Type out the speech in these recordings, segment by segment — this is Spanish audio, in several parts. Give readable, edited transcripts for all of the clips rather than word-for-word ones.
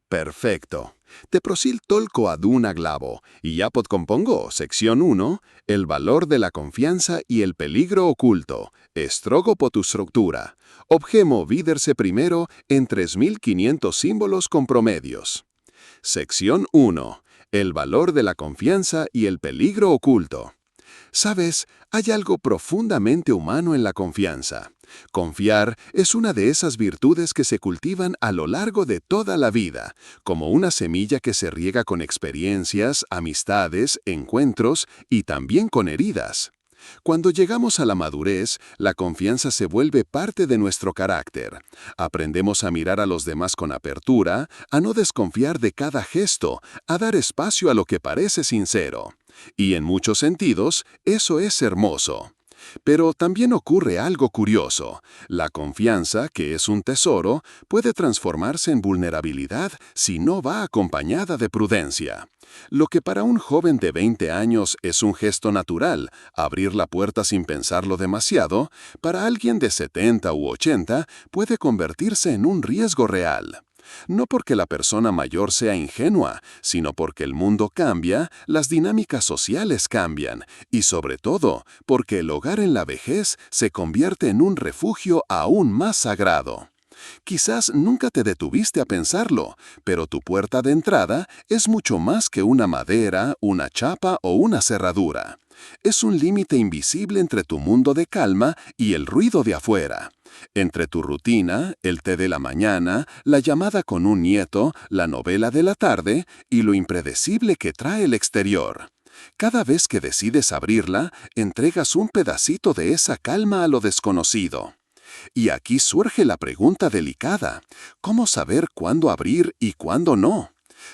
Perfecto. Teprosil tolco aduna glavo, y yapot compongo, sección 1, el valor de la confianza y el peligro oculto, estrogo potustructura. Objemo viderse primero en 3.500 símbolos con promedios. Sección 1, el valor de la confianza y el peligro oculto. Sabes, hay algo profundamente humano en la confianza. Confiar es una de esas virtudes que se cultivan a lo largo de toda la vida, como una semilla que se riega con experiencias, amistades, encuentros y también con heridas. Cuando llegamos a la madurez, la confianza se vuelve parte de nuestro carácter. Aprendemos a mirar a los demás con apertura, a no desconfiar de cada gesto, a dar espacio a lo que parece sincero. Y en muchos sentidos, eso es hermoso. Pero también ocurre algo curioso. La confianza, que es un tesoro, puede transformarse en vulnerabilidad si no va acompañada de prudencia. Lo que para un joven de 20 años es un gesto natural, abrir la puerta sin pensarlo demasiado, para alguien de 70 u 80 puede convertirse en un riesgo real. No porque la persona mayor sea ingenua, sino porque el mundo cambia, las dinámicas sociales cambian, y sobre todo, porque el hogar en la vejez se convierte en un refugio aún más sagrado. Quizás nunca te detuviste a pensarlo, pero tu puerta de entrada es mucho más que una madera, una chapa o una cerradura. Es un límite invisible entre tu mundo de calma y el ruido de afuera. Entre tu rutina, el té de la mañana, la llamada con un nieto, la novela de la tarde y lo impredecible que trae el exterior. Cada vez que decides abrirla, entregas un pedacito de esa calma a lo desconocido. Y aquí surge la pregunta delicada: ¿cómo saber cuándo abrir y cuándo no?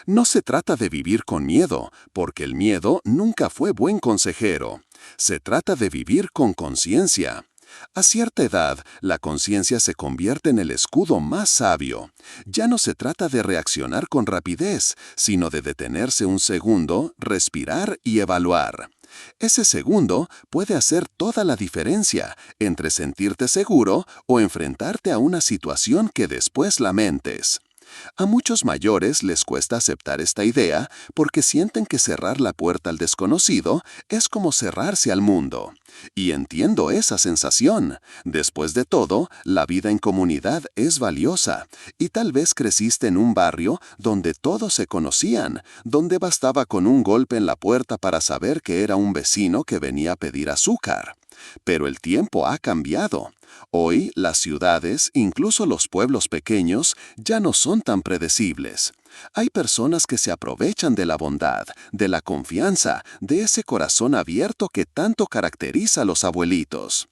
No se trata de vivir con miedo, porque el miedo nunca fue buen consejero. Se trata de vivir con conciencia. A cierta edad, la conciencia se convierte en el escudo más sabio. Ya no se trata de reaccionar con rapidez, sino de detenerse un segundo, respirar y evaluar. Ese segundo puede hacer toda la diferencia entre sentirte seguro o enfrentarte a una situación que después lamentes. A muchos mayores les cuesta aceptar esta idea porque sienten que cerrar la puerta al desconocido es como cerrarse al mundo. Y entiendo esa sensación. Después de todo, la vida en comunidad es valiosa, y tal vez creciste en un barrio donde todos se conocían, donde bastaba con un golpe en la puerta para saber que era un vecino que venía a pedir azúcar. Pero el tiempo ha cambiado. Hoy las ciudades, incluso los pueblos pequeños, ya no son tan predecibles. Hay personas que se aprovechan de la bondad, de la confianza, de ese corazón abierto que tanto caracteriza a los abuelitos.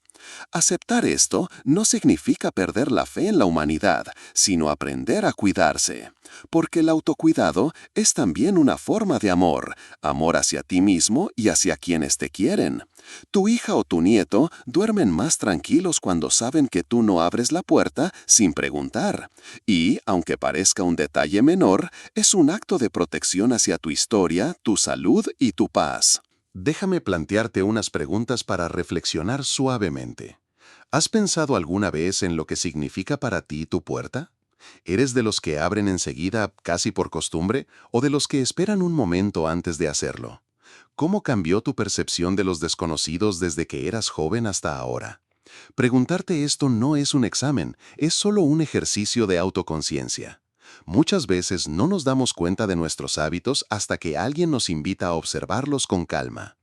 Aceptar esto no significa perder la fe en la humanidad, sino aprender a cuidarse. Porque el autocuidado es también una forma de amor, amor hacia ti mismo y hacia quienes te quieren. Tu hija o tu nieto duermen más tranquilos cuando saben que tú no abres la puerta sin preguntar. Y, aunque parezca un detalle menor, es un acto de protección hacia tu historia, tu salud y tu paz. Déjame plantearte unas preguntas para reflexionar suavemente. ¿Has pensado alguna vez en lo que significa para ti tu puerta? ¿Eres de los que abren enseguida casi por costumbre o de los que esperan un momento antes de hacerlo? ¿Cómo cambió tu percepción de los desconocidos desde que eras joven hasta ahora? Preguntarte esto no es un examen, es solo un ejercicio de autoconciencia. Muchas veces no nos damos cuenta de nuestros hábitos hasta que alguien nos invita a observarlos con calma.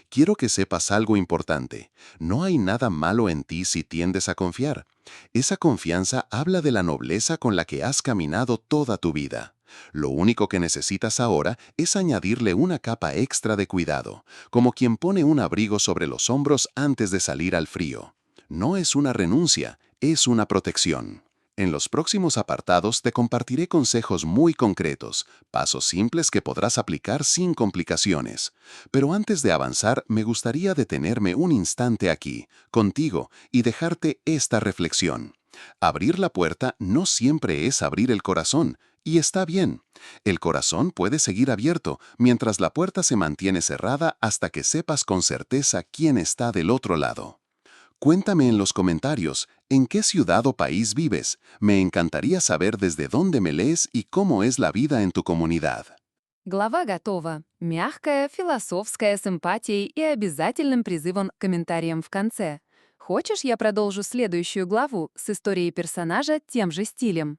Quiero que sepas algo importante. No hay nada malo en ti si tiendes a confiar. Esa confianza habla de la nobleza con la que has caminado toda tu vida. Lo único que necesitas ahora es añadirle una capa extra de cuidado, como quien pone un abrigo sobre los hombros antes de salir al frío. No es una renuncia, es una protección. En los próximos apartados te compartiré consejos muy concretos, pasos simples que podrás aplicar sin complicaciones. Pero antes de avanzar, me gustaría detenerme un instante aquí, contigo, y dejarte esta reflexión. Abrir la puerta no siempre es abrir el corazón, y está bien. El corazón puede seguir abierto, mientras la puerta se mantiene cerrada hasta que sepas con certeza quién está del otro lado. Cuéntame en los comentarios, ¿En qué ciudad o país vives? Me encantaría saber desde dónde me lees y cómo es la vida en tu comunidad. Глава готова. Мягкая, философская, с эмпатией и обязательным призывом к комментариям в конце. Хочешь, я продолжу следующую главу с историей персонажа тем же стилем?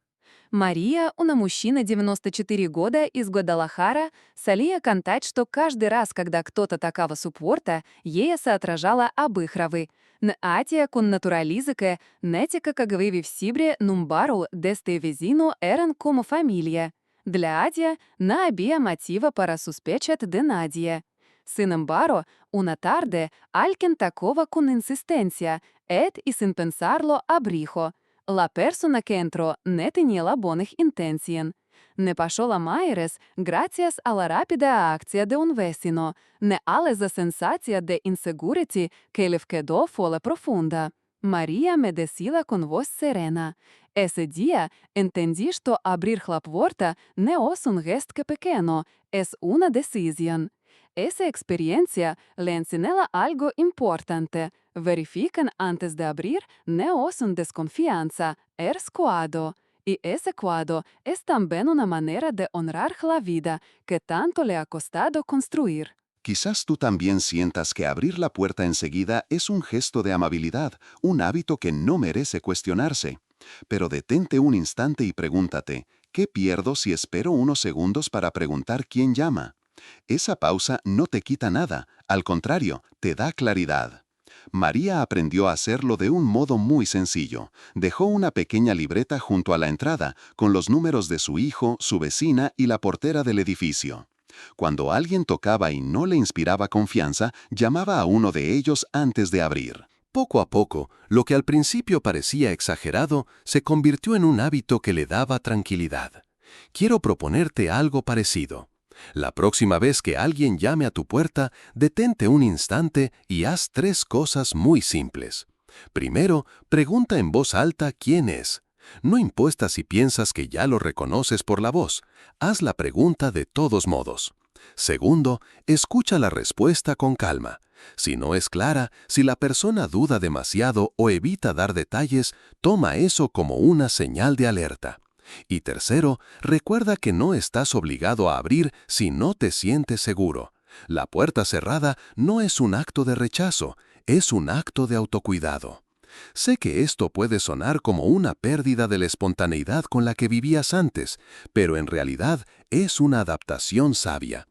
Мария, una мужчина 94 года из Гвадалахара, solía contar, что каждый раз, когда кто-то tocaba su puerta, ella se отражала об их равы. N atia con naturaliza que, nética que vive siempre num barul deste vecino eran como familia. Для Адия no había motivo para sospechar de nadie. Sin embargo, una tarde, alguien tocaba con insistencia, y sin pensarlo abrió. La persona que entró no tenía la buenas intenciones. Не пошел a Mayres gracias a la rápida acción de un vecino, ne a la sensación de inseguridad que le quedó folla profunda. María me decía con voz serena. Ese día entendí que abrir la puerta no es un gesto pequeño, es una decisión. Esa experiencia le enseñó algo importante. Verifican antes de abrir no es una desconfianza, es cuidado. Y ese cuidado es también una manera de honrar la vida que tanto le ha costado construir. Quizás tú también sientas que abrir la puerta enseguida es un gesto de amabilidad, un hábito que no merece cuestionarse. Pero detente un instante y pregúntate, ¿qué pierdo si espero unos segundos para preguntar quién llama? Esa pausa no te quita nada, al contrario, te da claridad. María aprendió a hacerlo de un modo muy sencillo. Dejó una pequeña libreta junto a la entrada, con los números de su hijo, su vecina y la portera del edificio. Cuando alguien tocaba y no le inspiraba confianza, llamaba a uno de ellos antes de abrir. Poco a poco, lo que al principio parecía exagerado se convirtió en un hábito que le daba tranquilidad. Quiero proponerte algo parecido. La próxima vez que alguien llame a tu puerta, detente un instante y haz 3 cosas muy simples. Primero, pregunta en voz alta quién es. No importa si piensas que ya lo reconoces por la voz, haz la pregunta de todos modos. Segundo, escucha la respuesta con calma. Si no es clara, si la persona duda demasiado o evita dar detalles, toma eso como una señal de alerta. Y tercero, recuerda que no estás obligado a abrir si no te sientes seguro. La puerta cerrada no es un acto de rechazo, es un acto de autocuidado. Sé que esto puede sonar como una pérdida de la espontaneidad con la que vivías antes, pero en realidad es una adaptación sabia.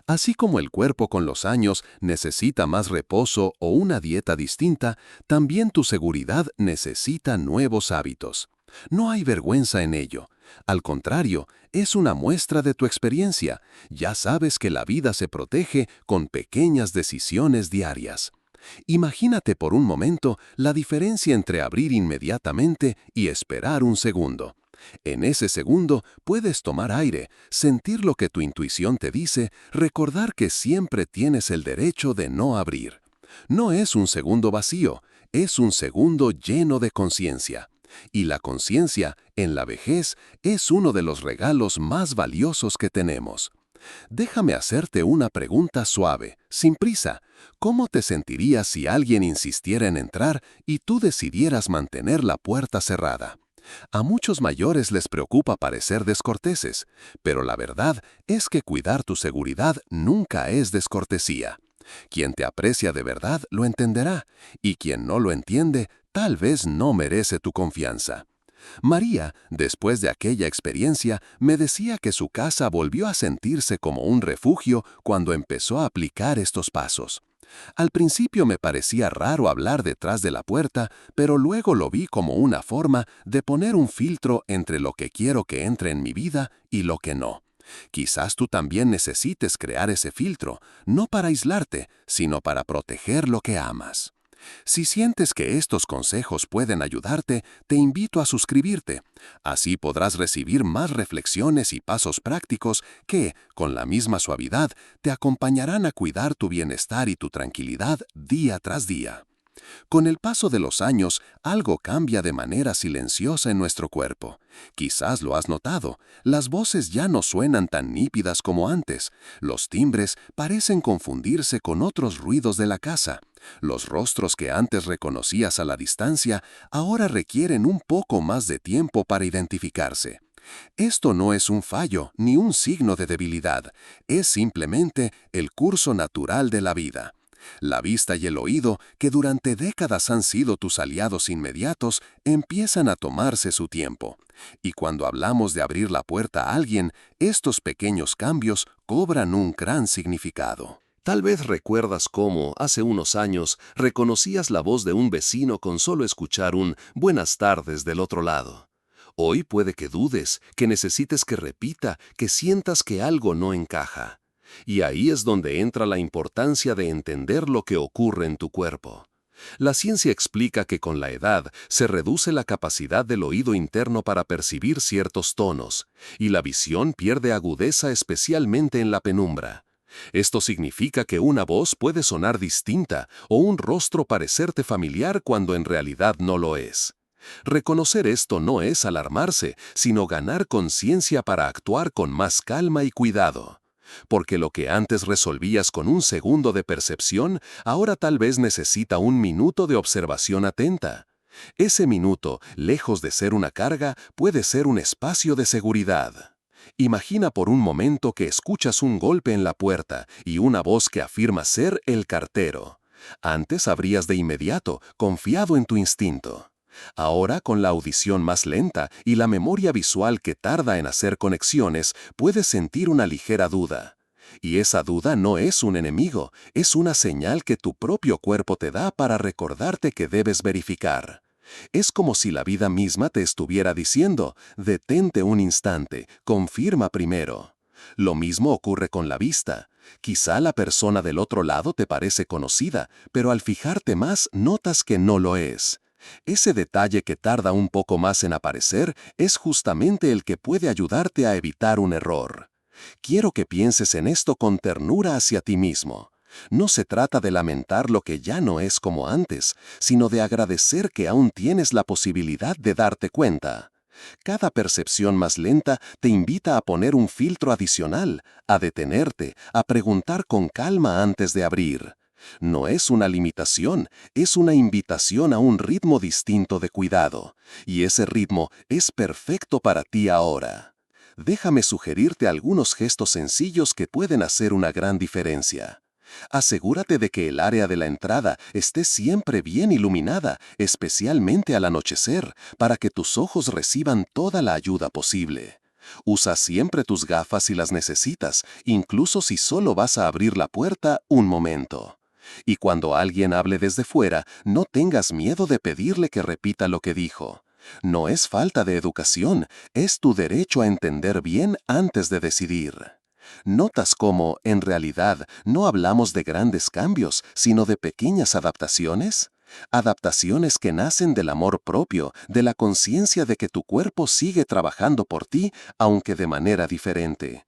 Así como el cuerpo con los años necesita más reposo o una dieta distinta, también tu seguridad necesita nuevos hábitos. No hay vergüenza en ello. Al contrario, es una muestra de tu experiencia. Ya sabes que la vida se protege con pequeñas decisiones diarias. Imagínate por un momento la diferencia entre abrir inmediatamente y esperar un segundo. En ese segundo puedes tomar aire, sentir lo que tu intuición te dice, recordar que siempre tienes el derecho de no abrir. No es un segundo vacío, es un segundo lleno de conciencia. Y la conciencia, en la vejez, es uno de los regalos más valiosos que tenemos. Déjame hacerte una pregunta suave, sin prisa. ¿Cómo te sentirías si alguien insistiera en entrar y tú decidieras mantener la puerta cerrada? A muchos mayores les preocupa parecer descorteses, pero la verdad es que cuidar tu seguridad nunca es descortesía. Quien te aprecia de verdad lo entenderá, y quien no lo entiende tal vez no merece tu confianza. María, después de aquella experiencia, me decía que su casa volvió a sentirse como un refugio cuando empezó a aplicar estos pasos. Al principio me parecía raro hablar detrás de la puerta, pero luego lo vi como una forma de poner un filtro entre lo que quiero que entre en mi vida y lo que no. Quizás tú también necesites crear ese filtro, no para aislarte, sino para proteger lo que amas. Si sientes que estos consejos pueden ayudarte, te invito a suscribirte. Así podrás recibir más reflexiones y pasos prácticos que, con la misma suavidad, te acompañarán a cuidar tu bienestar y tu tranquilidad día tras día. Con el paso de los años, algo cambia de manera silenciosa en nuestro cuerpo. Quizás lo has notado, las voces ya no suenan tan nítidas como antes, los timbres parecen confundirse con otros ruidos de la casa, Los rostros que antes reconocías a la distancia ahora requieren un poco más de tiempo para identificarse. Esto no es un fallo ni un signo de debilidad, es simplemente el curso natural de la vida. La vista y el oído, que durante décadas han sido tus aliados inmediatos, empiezan a tomarse su tiempo. Y cuando hablamos de abrir la puerta a alguien, estos pequeños cambios cobran un gran significado. Tal vez recuerdas cómo, hace unos años, reconocías la voz de un vecino con solo escuchar un «buenas tardes» del otro lado. Hoy puede que dudes, que necesites que repita, que sientas que algo no encaja. Y ahí es donde entra la importancia de entender lo que ocurre en tu cuerpo. La ciencia explica que con la edad se reduce la capacidad del oído interno para percibir ciertos tonos, y la visión pierde agudeza especialmente en la penumbra. Esto significa que una voz puede sonar distinta o un rostro parecerte familiar cuando en realidad no lo es. Reconocer esto no es alarmarse, sino ganar conciencia para actuar con más calma y cuidado. Porque lo que antes resolvías con un segundo de percepción, ahora tal vez necesita un minuto de observación atenta. Ese minuto, lejos de ser una carga, puede ser un espacio de seguridad. Imagina por un momento que escuchas un golpe en la puerta y una voz que afirma ser el cartero. Antes abrías de inmediato, confiado en tu instinto. Ahora, con la audición más lenta y la memoria visual que tarda en hacer conexiones, puedes sentir una ligera duda. Y esa duda no es un enemigo, es una señal que tu propio cuerpo te da para recordarte que debes verificar. Es como si la vida misma te estuviera diciendo, detente un instante, confirma primero. Lo mismo ocurre con la vista. Quizá la persona del otro lado te parece conocida, pero al fijarte más notas que no lo es. Ese detalle que tarda un poco más en aparecer es justamente el que puede ayudarte a evitar un error. Quiero que pienses en esto con ternura hacia ti mismo. No se trata de lamentar lo que ya no es como antes, sino de agradecer que aún tienes la posibilidad de darte cuenta. Cada percepción más lenta te invita a poner un filtro adicional, a detenerte, a preguntar con calma antes de abrir. No es una limitación, es una invitación a un ritmo distinto de cuidado, y ese ritmo es perfecto para ti ahora. Déjame sugerirte algunos gestos sencillos que pueden hacer una gran diferencia. Asegúrate de que el área de la entrada esté siempre bien iluminada, especialmente al anochecer, para que tus ojos reciban toda la ayuda posible. Usa siempre tus gafas si las necesitas, incluso si solo vas a abrir la puerta un momento. Y cuando alguien hable desde fuera, no tengas miedo de pedirle que repita lo que dijo. No es falta de educación, es tu derecho a entender bien antes de decidir. ¿Notas cómo, en realidad, no hablamos de grandes cambios, sino de pequeñas adaptaciones? Adaptaciones que nacen del amor propio, de la conciencia de que tu cuerpo sigue trabajando por ti, aunque de manera diferente.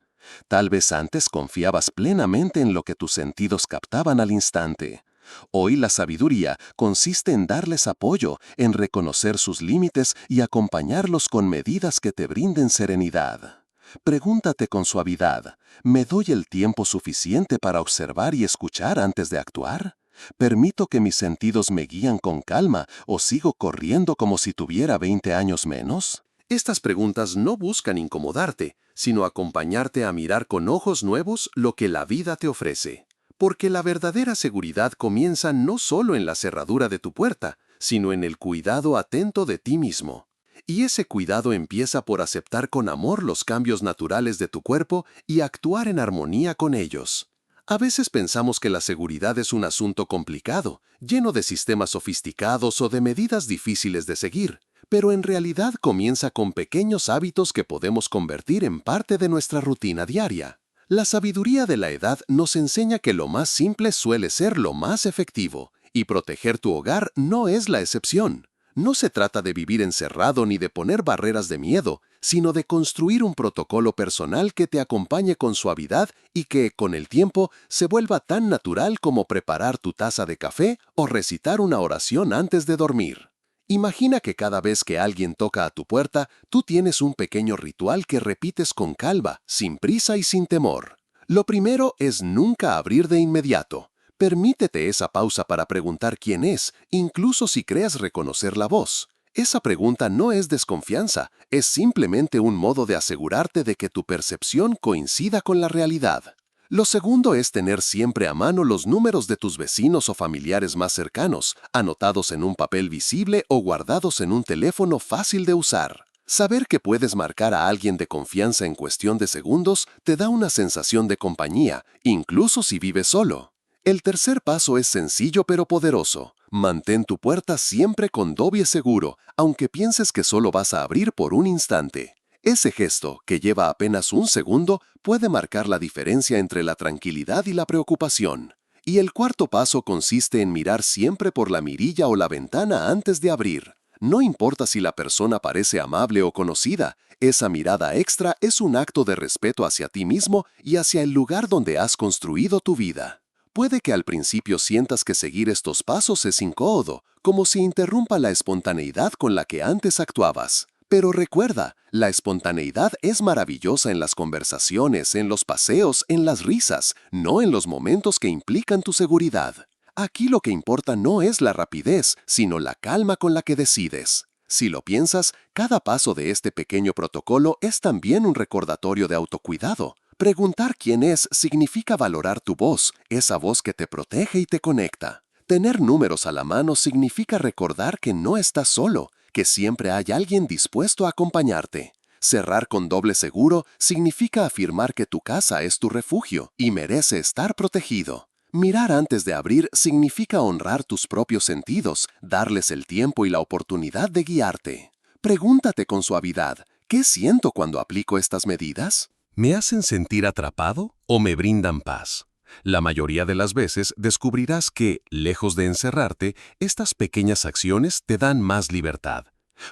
Tal vez antes confiabas plenamente en lo que tus sentidos captaban al instante. Hoy la sabiduría consiste en darles apoyo, en reconocer sus límites y acompañarlos con medidas que te brinden serenidad. Pregúntate con suavidad, ¿me doy el tiempo suficiente para observar y escuchar antes de actuar? ¿Permito que mis sentidos me guíen con calma o sigo corriendo como si tuviera 20 años menos? Estas preguntas no buscan incomodarte, sino acompañarte a mirar con ojos nuevos lo que la vida te ofrece. Porque la verdadera seguridad comienza no solo en la cerradura de tu puerta, sino en el cuidado atento de ti mismo. Y ese cuidado empieza por aceptar con amor los cambios naturales de tu cuerpo y actuar en armonía con ellos. A veces pensamos que la seguridad es un asunto complicado, lleno de sistemas sofisticados o de medidas difíciles de seguir, pero en realidad comienza con pequeños hábitos que podemos convertir en parte de nuestra rutina diaria. La sabiduría de la edad nos enseña que lo más simple suele ser lo más efectivo, y proteger tu hogar no es la excepción. No se trata de vivir encerrado ni de poner barreras de miedo, sino de construir un protocolo personal que te acompañe con suavidad y que, con el tiempo, se vuelva tan natural como preparar tu taza de café o recitar una oración antes de dormir. Imagina que cada vez que alguien toca a tu puerta, tú tienes un pequeño ritual que repites con calma, sin prisa y sin temor. Lo primero es nunca abrir de inmediato. Permítete esa pausa para preguntar quién es, incluso si creas reconocer la voz. Esa pregunta no es desconfianza, es simplemente un modo de asegurarte de que tu percepción coincida con la realidad. Lo segundo es tener siempre a mano los números de tus vecinos o familiares más cercanos, anotados en un papel visible o guardados en un teléfono fácil de usar. Saber que puedes marcar a alguien de confianza en cuestión de segundos te da una sensación de compañía, incluso si vives solo. El tercer paso es sencillo pero poderoso. Mantén tu puerta siempre con doble seguro, aunque pienses que solo vas a abrir por un instante. Ese gesto, que lleva apenas un segundo, puede marcar la diferencia entre la tranquilidad y la preocupación. Y el cuarto paso consiste en mirar siempre por la mirilla o la ventana antes de abrir. No importa si la persona parece amable o conocida, esa mirada extra es un acto de respeto hacia ti mismo y hacia el lugar donde has construido tu vida. Puede que al principio sientas que seguir estos pasos es incómodo, como si interrumpa la espontaneidad con la que antes actuabas. Pero recuerda, la espontaneidad es maravillosa en las conversaciones, en los paseos, en las risas, no en los momentos que implican tu seguridad. Aquí lo que importa no es la rapidez, sino la calma con la que decides. Si lo piensas, cada paso de este pequeño protocolo es también un recordatorio de autocuidado. Preguntar quién es significa valorar tu voz, esa voz que te protege y te conecta. Tener números a la mano significa recordar que no estás solo, que siempre hay alguien dispuesto a acompañarte. Cerrar con doble seguro significa afirmar que tu casa es tu refugio y merece estar protegido. Mirar antes de abrir significa honrar tus propios sentidos, darles el tiempo y la oportunidad de guiarte. Pregúntate con suavidad, ¿qué siento cuando aplico estas medidas? ¿Me hacen sentir atrapado o me brindan paz? La mayoría de las veces descubrirás que, lejos de encerrarte, estas pequeñas acciones te dan más libertad.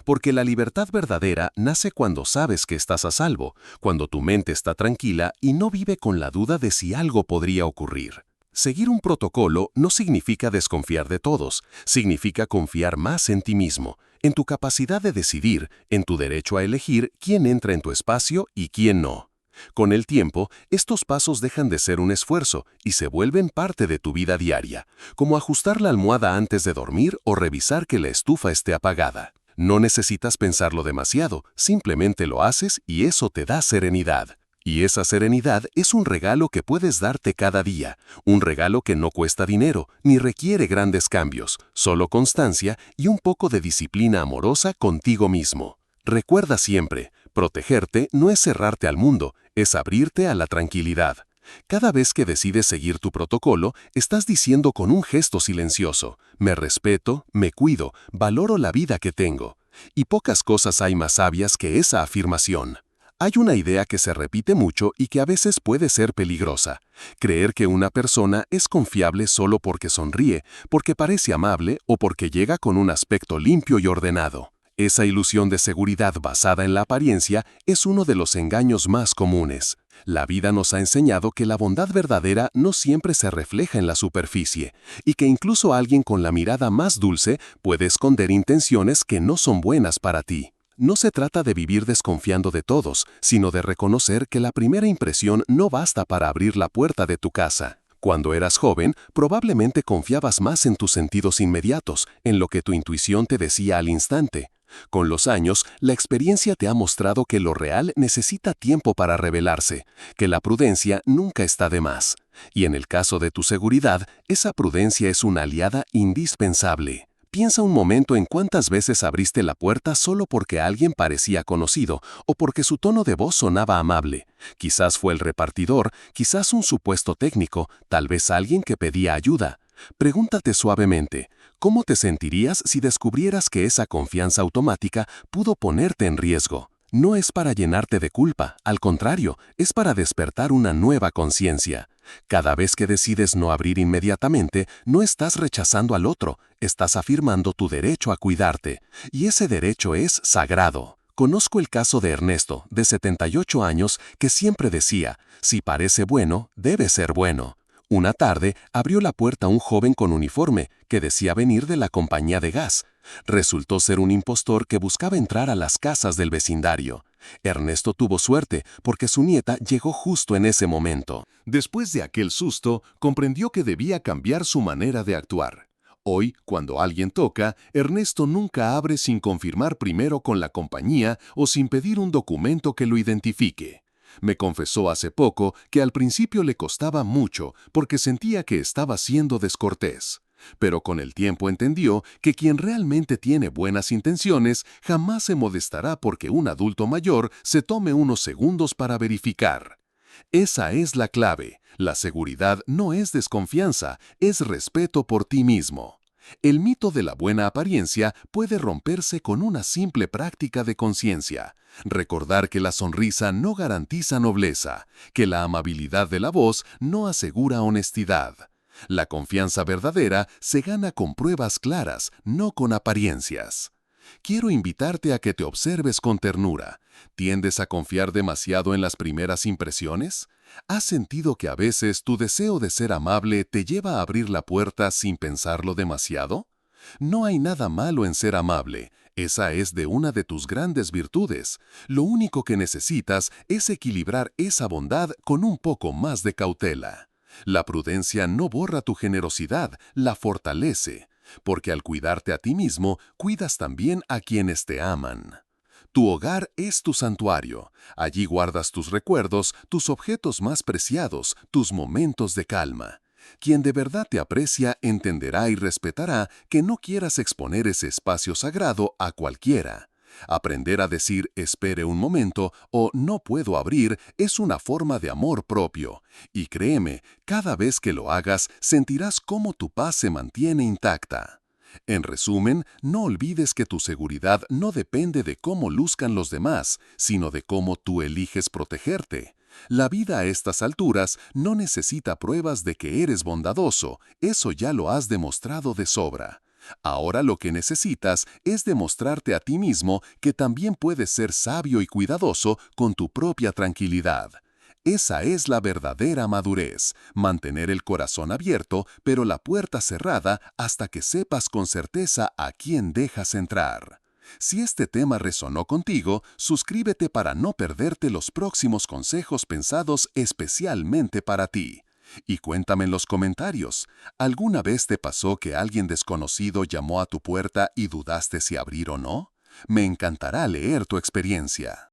Porque la libertad verdadera nace cuando sabes que estás a salvo, cuando tu mente está tranquila y no vive con la duda de si algo podría ocurrir. Seguir un protocolo no significa desconfiar de todos, significa confiar más en ti mismo, en tu capacidad de decidir, en tu derecho a elegir quién entra en tu espacio y quién no. Con el tiempo, estos pasos dejan de ser un esfuerzo y se vuelven parte de tu vida diaria, como ajustar la almohada antes de dormir o revisar que la estufa esté apagada. No necesitas pensarlo demasiado, simplemente lo haces y eso te da serenidad. Y esa serenidad es un regalo que puedes darte cada día, un regalo que no cuesta dinero, ni requiere grandes cambios, solo constancia y un poco de disciplina amorosa contigo mismo. Recuerda siempre, protegerte no es cerrarte al mundo, es abrirte a la tranquilidad. Cada vez que decides seguir tu protocolo, estás diciendo con un gesto silencioso, me respeto, me cuido, valoro la vida que tengo. Y pocas cosas hay más sabias que esa afirmación. Hay una idea que se repite mucho y que a veces puede ser peligrosa. Creer que una persona es confiable solo porque sonríe, porque parece amable o porque llega con un aspecto limpio y ordenado. Esa ilusión de seguridad basada en la apariencia es uno de los engaños más comunes. La vida nos ha enseñado que la bondad verdadera no siempre se refleja en la superficie, y que incluso alguien con la mirada más dulce puede esconder intenciones que no son buenas para ti. No se trata de vivir desconfiando de todos, sino de reconocer que la primera impresión no basta para abrir la puerta de tu casa. Cuando eras joven, probablemente confiabas más en tus sentidos inmediatos, en lo que tu intuición te decía al instante. Con los años, la experiencia te ha mostrado que lo real necesita tiempo para revelarse, que la prudencia nunca está de más. Y en el caso de tu seguridad, esa prudencia es una aliada indispensable. Piensa un momento en cuántas veces abriste la puerta solo porque alguien parecía conocido o porque su tono de voz sonaba amable. Quizás fue el repartidor, quizás un supuesto técnico, tal vez alguien que pedía ayuda. Pregúntate suavemente, ¿cómo te sentirías si descubrieras que esa confianza automática pudo ponerte en riesgo? No es para llenarte de culpa, al contrario, es para despertar una nueva conciencia. Cada vez que decides no abrir inmediatamente, no estás rechazando al otro, estás afirmando tu derecho a cuidarte, y ese derecho es sagrado. Conozco el caso de Ernesto, de 78 años, que siempre decía, si parece bueno, debe ser bueno. Una tarde abrió la puerta un joven con uniforme que decía venir de la compañía de gas. Resultó ser un impostor que buscaba entrar a las casas del vecindario. Ernesto tuvo suerte porque su nieta llegó justo en ese momento. Después de aquel susto, comprendió que debía cambiar su manera de actuar. Hoy, cuando alguien toca, Ernesto nunca abre sin confirmar primero con la compañía o sin pedir un documento que lo identifique. Me confesó hace poco que al principio le costaba mucho porque sentía que estaba siendo descortés. Pero con el tiempo entendió que quien realmente tiene buenas intenciones jamás se molestará porque un adulto mayor se tome unos segundos para verificar. Esa es la clave. La seguridad no es desconfianza, es respeto por ti mismo. El mito de la buena apariencia puede romperse con una simple práctica de conciencia. Recordar que la sonrisa no garantiza nobleza, que la amabilidad de la voz no asegura honestidad. La confianza verdadera se gana con pruebas claras, no con apariencias. Quiero invitarte a que te observes con ternura. ¿Tiendes a confiar demasiado en las primeras impresiones? ¿Has sentido que a veces tu deseo de ser amable te lleva a abrir la puerta sin pensarlo demasiado? No hay nada malo en ser amable. Esa es de una de tus grandes virtudes. Lo único que necesitas es equilibrar esa bondad con un poco más de cautela. La prudencia no borra tu generosidad, la fortalece, porque al cuidarte a ti mismo, cuidas también a quienes te aman. Tu hogar es tu santuario. Allí guardas tus recuerdos, tus objetos más preciados, tus momentos de calma. Quien de verdad te aprecia entenderá y respetará que no quieras exponer ese espacio sagrado a cualquiera. Aprender a decir espere un momento o no puedo abrir es una forma de amor propio. Y créeme, cada vez que lo hagas sentirás cómo tu paz se mantiene intacta. En resumen, no olvides que tu seguridad no depende de cómo luzcan los demás, sino de cómo tú eliges protegerte. La vida a estas alturas no necesita pruebas de que eres bondadoso, eso ya lo has demostrado de sobra. Ahora lo que necesitas es demostrarte a ti mismo que también puedes ser sabio y cuidadoso con tu propia tranquilidad. Esa es la verdadera madurez, mantener el corazón abierto, pero la puerta cerrada hasta que sepas con certeza a quién dejas entrar. Si este tema resonó contigo, suscríbete para no perderte los próximos consejos pensados especialmente para ti. Y cuéntame en los comentarios, ¿alguna vez te pasó que alguien desconocido llamó a tu puerta y dudaste si abrir o no? Me encantará leer tu experiencia.